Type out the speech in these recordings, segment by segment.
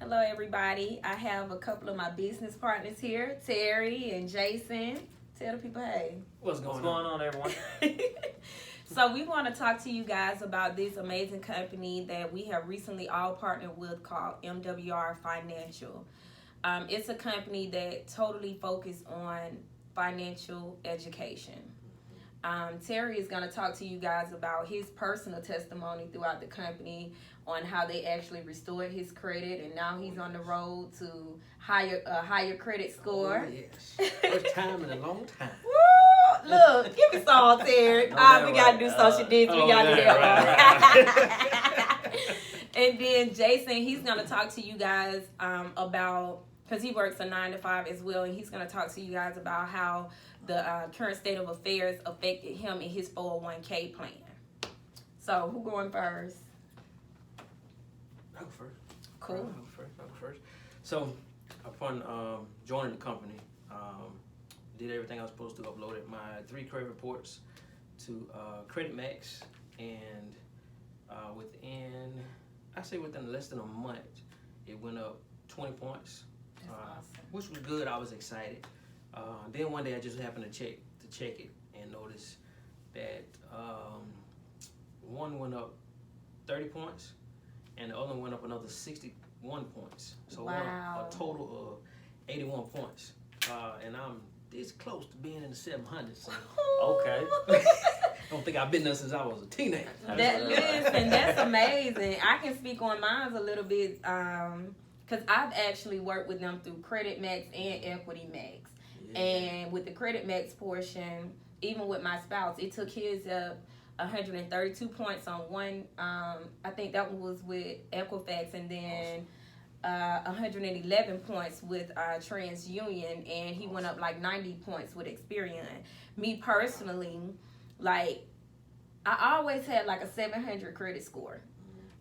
Hello, everybody. I have a couple of my business partners here, Terry and Jason. Tell the people, hey. What's going on, everyone? So we want to talk to you guys about this amazing company that we have recently all partnered with called MWR Financial. It's a company that totally focuses on financial education. Terry is going to talk to you guys about his personal testimony throughout the company on how they actually restored his credit, and now he's on the road to a higher credit score. Oh, yes. First time in a long time. Woo! Look, give me some, Terry. We got to do social distance. We got to do that. Right. And then Jason, he's going to talk to you guys about, because he works a 9 to 5 as well, and he's going to talk to you guys about how the current state of affairs affected him in his 401k plan. So, who going first? I'll go first. Cool. I'll go first. So, upon joining the company, did everything I was supposed to. Uploaded my 3 credit reports to Credit Max, and within less than a month, it went up 20 points, Awesome. which was good. I was excited. Then one day I just happened to check it and noticed that one went up 30 points and the other one went up another 61 points. So wow. a total of 81 points. And I'm this close to being in the 700s. So, okay. Don't think I've been there since I was a teenager. That's amazing. I can speak on mine a little bit because I've actually worked with them through Credit Max and Equity Max. Yeah. And with the Credit Max portion, even with my spouse, it took his up 132 points on one. I think that one was with Equifax, and then 111 points with TransUnion, and he went up like 90 points with Experian. Me personally, like, I always had like a 700 credit score.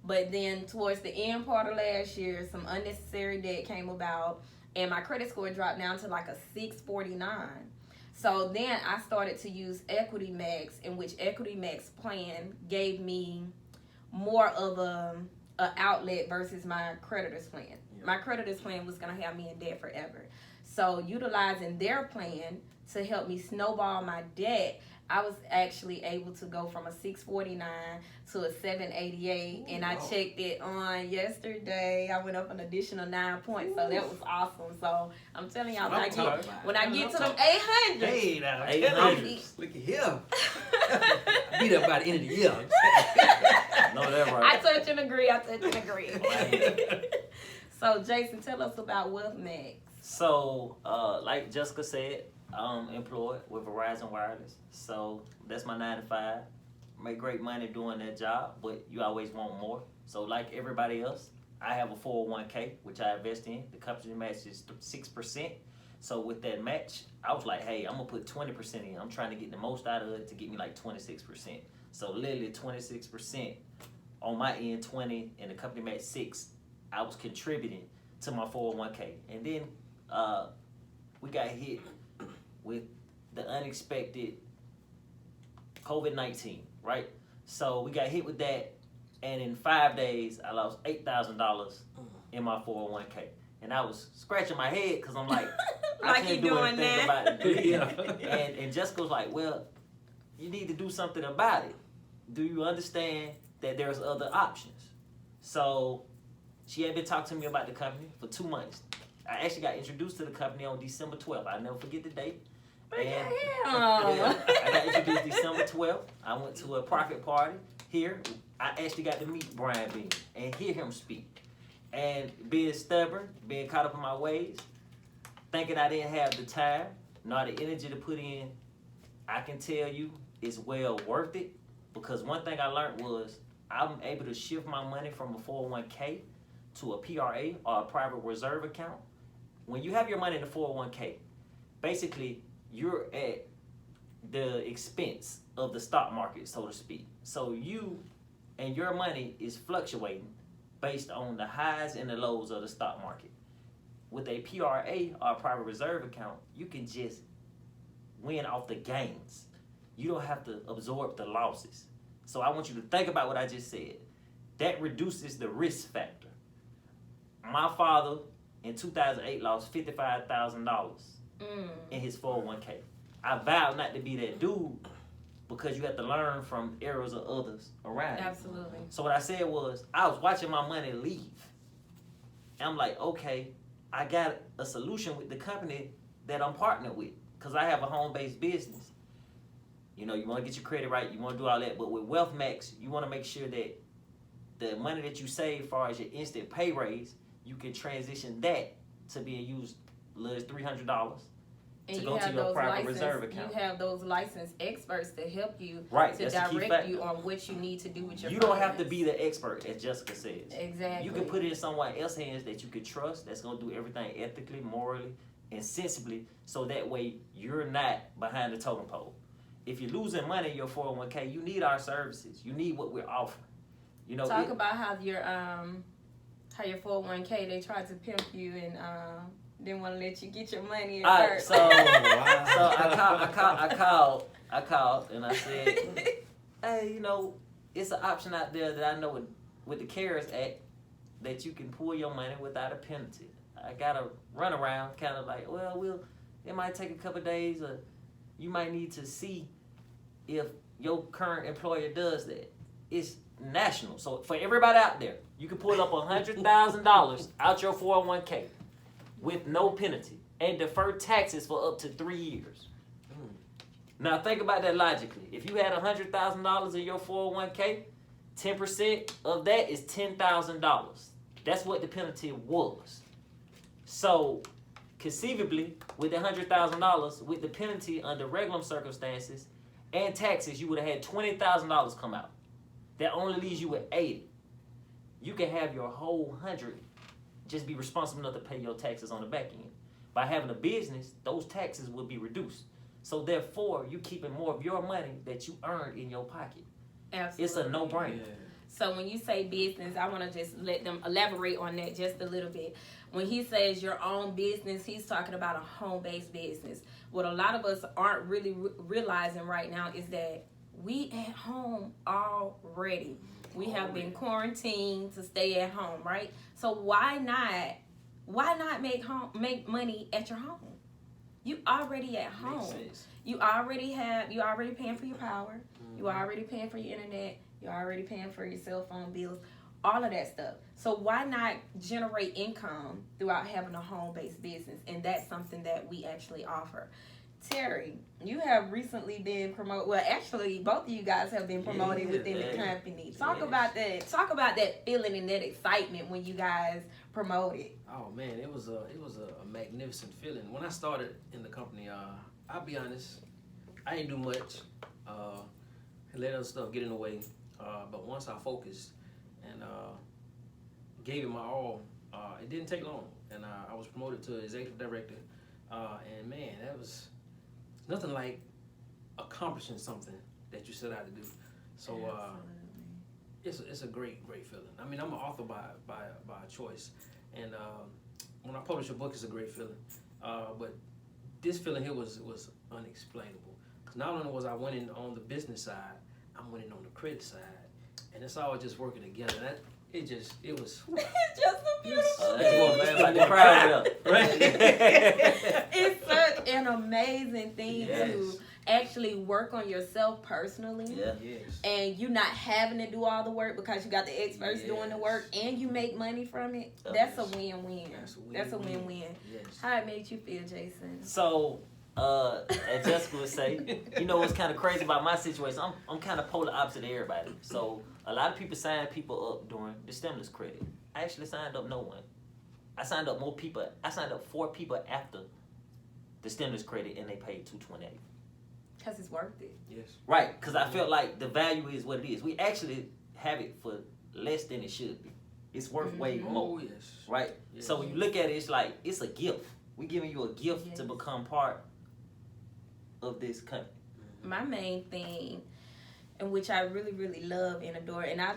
But then towards the end part of last year, some unnecessary debt came about, and my credit score dropped down to like a 649. So then I started to use Equity Max, in which Equity Max plan gave me more of a outlet versus my creditor's plan. Yeah. My creditor's plan was going to have me in debt forever. So utilizing their plan to help me snowball my debt, I was actually able to go from a 649 to a 788, and I checked it on yesterday. I went up an additional 9 points, so that was awesome. So I'm telling y'all, when I get to them 800, hey, now 800, look at him. Beat up by the end of the year. No, that's right. I touch and agree. So Jason, tell us about WealthMax. So, like Jessica said, I'm employed with Verizon Wireless. So that's my 9 to 5. Make great money doing that job, but you always want more. So like everybody else, I have a 401k, which I invest in. The company match is 6%. So with that match, I was like, hey, I'm going to put 20% in. I'm trying to get the most out of it to get me like 26%. So literally 26% on my end, 20, and the company match 6. I was contributing to my 401k. And then we got hit with the unexpected COVID-19, right? So we got hit with that, and in 5 days, I lost $8,000 in my 401k. And I was scratching my head because I'm like, I can't do anything about it. Yeah. And Jessica was like, well, you need to do something about it. Do you understand that there's other options? So she had been talking to me about the company for 2 months. I actually got introduced to the company on December 12th. I'll never forget the date. And I got introduced December 12th. I went to a private party here. I actually got to meet Brian Bean and hear him speak. And being stubborn, being caught up in my ways, thinking I didn't have the time, nor the energy to put in, I can tell you it's well worth it, because one thing I learned was I'm able to shift my money from a 401k to a PRA or a private reserve account. When you have your money in a 401k, basically you're at the expense of the stock market, so to speak. So you and your money is fluctuating based on the highs and the lows of the stock market. With a PRA or a private reserve account, you can just win off the gains. You don't have to absorb the losses. So I want you to think about what I just said. That reduces the risk factor. my father in 2008 lost $55,000 in his 401k. I vowed not to be that dude because you have to learn from errors of others around you. Absolutely. So what I said was, I was watching my money leave. And I'm like, okay, I got a solution with the company that I'm partnered with because I have a home-based business. You know, you want to get your credit right, you want to do all that, but with WealthMax, you want to make sure that the money that you save as far as your instant pay raise, you can transition that to being used $300 And to you go to have your those private reserve account. You have those licensed experts to help you, Right, to that's the key direct factor. you on what you need to do with your You don't have to finance. be the expert, as Jessica says. Exactly. You can put it in someone else's hands that you can trust, that's going to do everything ethically, morally, and sensibly, so that way you're not behind the totem pole. If you're losing money in your 401k, you need our services. You need what we're offering. You know, Talk about how your 401k, they tried to pimp you and didn't want to let you get your money at All right, first. so I called and I said, hey, you know, it's an option out there that I know with the CARES Act that you can pull your money without a penalty. I got to run around kind of like, it might take a couple of days, or you might need to see if your current employer does that. It's national. So for everybody out there, you can pull up $100,000 out your 401k with no penalty and defer taxes for up to 3 years. Now think about that logically. If you had $100,000 in your 401k, 10% of that is $10,000. That's what the penalty was. So conceivably, with the $100,000, with the penalty under regular circumstances and taxes, you would have had $20,000 come out. That only leaves you with 80. You can have your whole 100, just be responsible enough to pay your taxes on the back end. By having a business, those taxes will be reduced. So therefore, you're keeping more of your money that you earned in your pocket. Absolutely. It's a no-brainer. Yeah. So when you say business, I want to just let them elaborate on that just a little bit. When he says your own business, he's talking about a home-based business. What a lot of us aren't really realizing right now is that we at home already. We have been quarantined to stay at home, right? So why not make money at your home? You already at home. Makes sense. You already paying for your power. You already paying for your internet. You're already paying for your cell phone bills, all of that stuff. So why not generate income throughout having a home-based business? And that's something that we actually offer. Terry, you have recently been promoted. Well, actually, both of you guys have been promoted within the company. Talk about that. Talk about that feeling and that excitement when you guys promoted. Oh man, it was a magnificent feeling. When I started in the company, I'll be honest, I didn't do much. Let other stuff get in the way. But once I focused and gave it my all, it didn't take long. And I was promoted to executive director. And man, that was nothing like accomplishing something that you set out to do. So it's a great feeling. I mean, I'm an author by choice, and when I publish a book, it's a great feeling. But this feeling here was unexplainable. Because not only was I winning on the business side, I'm winning on the credit side, and it's all just working together. And it was. It's just a beautiful Man, like the crowd up. Right? It's such an amazing thing Yes. to actually work on yourself personally. Yeah. Yes. And you not having to do all the work because you got the experts doing the work and you make money from it. That's a win-win. That's a win-win. Yes. How it made you feel, Jason? So, as Jessica would say, you know what's kind of crazy about my situation? I'm kind of polar opposite of everybody. So, a lot of people sign people up during the stimulus credit. I actually signed up no one. I signed up more people. I signed up 4 people after the stimulus credit, and they paid $228. Because it's worth it. Yes. Right, because I felt like the value is what it is. We actually have it for less than it should be. It's worth way more. Oh yes. Right? Yes. So when you look at it, it's like, it's a gift. We're giving you a gift to become part of this country. My main thing, and which I really, really love and adore, and I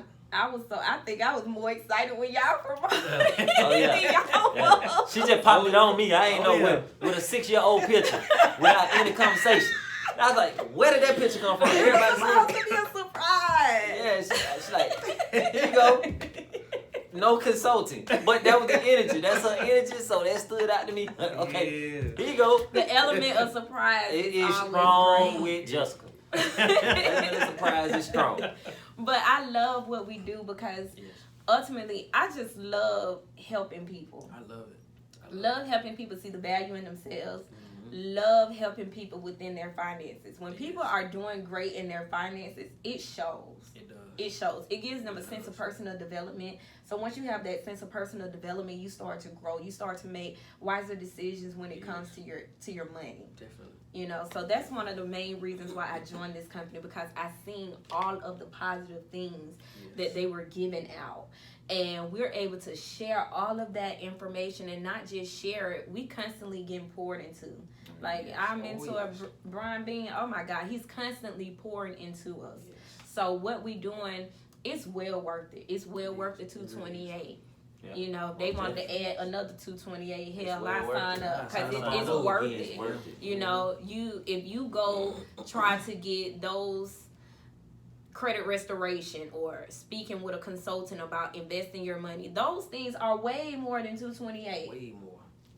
think I was more excited when y'all promoted. Oh, yeah. Y'all She just popped it on me. I ain't know yeah. with a 6-year-old picture without any conversation. I was like, where did that picture come from? It's Everybody supposed said, to be a surprise. yeah, she's like, here you go. No consulting. But that was the energy. That's her energy, so that stood out to me. Okay, here you go. The element of surprise It is is always strong great. with Jessica. Element of surprise is strong. But I love what we do because Yes. ultimately, I just love helping people. I love it. Love helping people see the value in themselves. Mhm. Love helping people within their finances. When Yes. people are doing great in their finances, it shows. It does. It shows. It gives them a It sense of does. personal development. So once you have that sense of personal development, you start to grow. You start to make wiser decisions when it comes to your money. Definitely. You know, so that's one of the main reasons why I joined this company, because I seen all of the positive things that they were giving out. And we're able to share all of that information, and not just share it, we constantly getting poured into. Like Yes. our Oh, mentor, yes. Brian Bean, oh my God, he's constantly pouring into us. Yes. So what we doing, it's well worth it. It's well worth the 228. Yeah. You know, if they wanted to add another 228, hell, well I worth sign it. up because I sign it's up. worth Yeah, it's it. worth it. You know, if you go try to get those credit restoration or speaking with a consultant about investing your money, those things are way more than 228. Way more.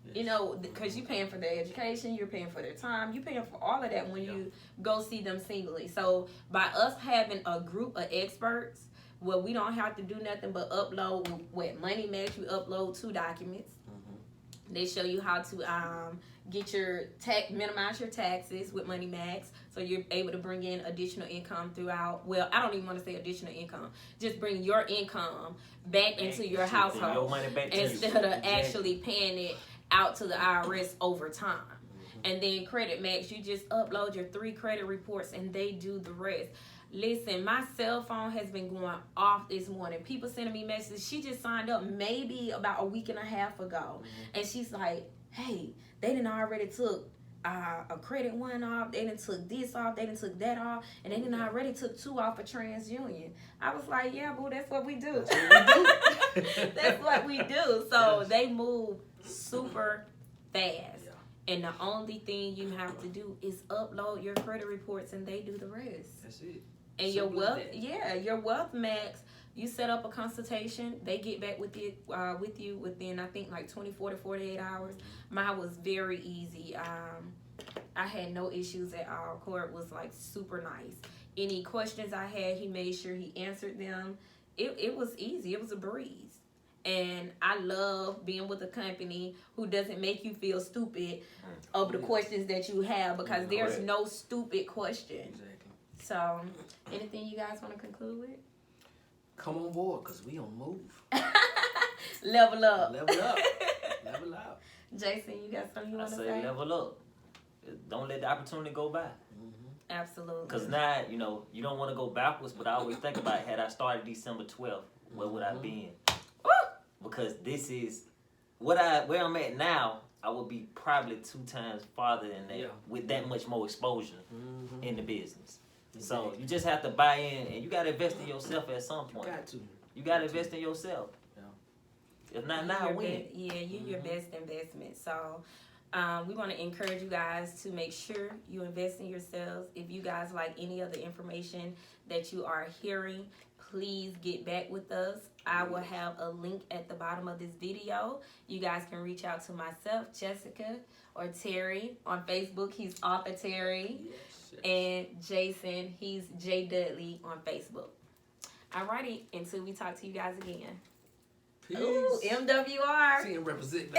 Yes. You know, because you're paying for their education, you're paying for their time, you're paying for all of that when you go see them singly. So by us having a group of experts, well, we don't have to do nothing but upload what Money Max. You upload 2 documents. Mhm. They show you how to get your minimize your taxes with Money Max, so you're able to bring in additional income throughout. Well, I don't even want to say additional income. Just bring your income back into your household Your money back to you. instead of actually paying it out to the IRS over time. And then Credit Max, you just upload your 3 credit reports and they do the rest. Listen, my cell phone has been going off this morning. People sending me messages. She just signed up maybe about a week and a half ago. And she's like, hey, they done already took a credit one off. They done took this off. They done took that off. And they done already took 2 off of TransUnion. I was like, yeah, boo, that's what we do. That's what we do. So they move super fast. Yeah. And the only thing you have to do is upload your credit reports and they do the rest. That's it. And Simple as that. your Wealth Max, you set up a consultation, they get back with you within, I think, like 24 to 48 hours. Mine was very easy. I had no issues at all. Court was like super nice. Any questions I had, he made sure he answered them. It was easy. It was a breeze. And I love being with a company who doesn't make you feel stupid over the questions that you have, because there's Correct. no stupid question. Exactly. So, anything you guys want to conclude with? Come on board, cause we on move. Level up. Level up. Level up. Jason, you got something you I want to say say? level up. Don't let the opportunity go by. Absolutely. Because now, you know, you don't want to go backwards, but I always think about, had I started December 12th, where would I be in? Woo! Because this is where I'm at now. I would be probably 2 times farther than that, with that much more exposure in the business. So you just have to buy in, and you got to invest in yourself at some point. Got to. You got to invest in yourself. Yeah. If not now, when? You're your best investment. So we want to encourage you guys to make sure you invest in yourselves. If you guys like any other information that you are hearing, please get back with us. I will have a link at the bottom of this video. You guys can reach out to myself, Jessica, or Terry. On Facebook, he's Author Terry. Yes. And Jason, he's J Dudley on Facebook. Alrighty, until we talk to you guys again. Peace. Ooh, MWR. See him represent.